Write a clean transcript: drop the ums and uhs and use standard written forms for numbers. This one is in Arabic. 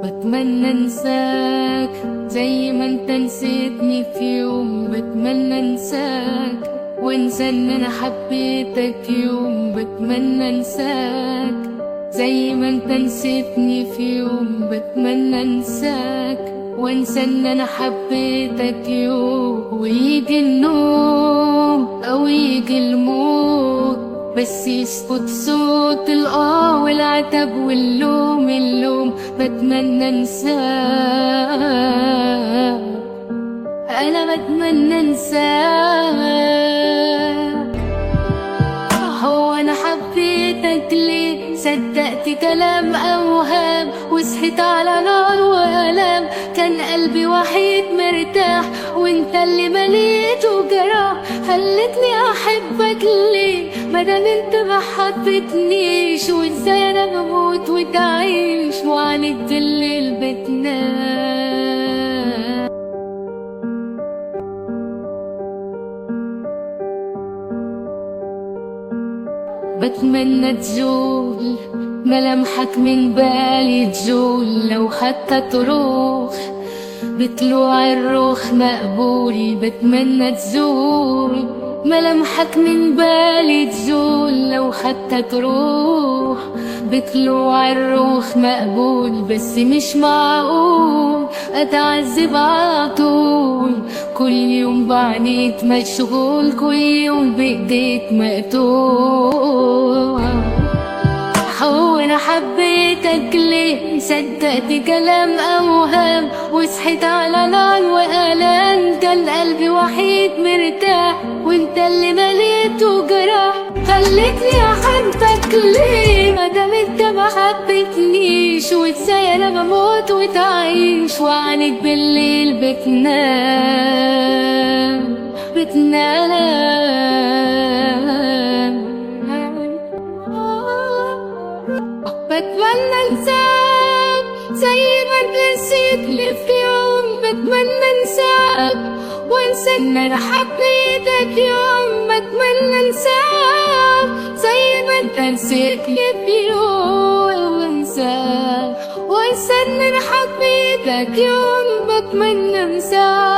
بتمنى انساك زي ما انت نسيتني في يوم. بتمنى انساك وانسى ان انا حبيتك يوم. بتمنى انساك زي ما انت نسيتني في يوم. بتمنى انساك وانسى ان انا حبيتك يوم. ويجي النوم او يجي الموت بس يسكت صوت والعتب واللوم. بتمنى انساك، انا بتمنى انساك. هو انا حبيتك ليه؟ صدقت كلام اوهام وصحيت على نار والام. كان قلبي وحيد مرتاح وانت اللي مليته جراح. خلتني احبك ليه مادام انت ما حبتنيش؟ وازاي انا بموت وتعيش وعنيد بالليل بتنام. بتمنى تزول ملامحك من بالي، تزول لو حتى تروح بطلوع الروح مقبول. بتمنى تزول ملامحك من بالي، تزول لو حتى تروح بطلوع الروح مقبول. بس مش معقول اتعذب عطول، كل يوم بعينيك مشغول، كل يوم بايديك مقتول. هو انا حبيتك ليه؟ صدقت كلام اوهام وصحيت على نار والام. كان قلبي وحيد مرتاح وانت اللي مليته جراح. خلتني احبك ليه مادام انت ما حبتنيش؟ وازاي انا بموت وتعيش وعنيد بالليل بتنام. بتمنى انساك زي ما انت نسيتني في يوم. بتمنى انساك وانسى ان انا حبيتك يوم. بتمنى انساك زي ما انت نسيتني في يوم. وانسى ان انا حبيتك يوم. بتمنى انساك.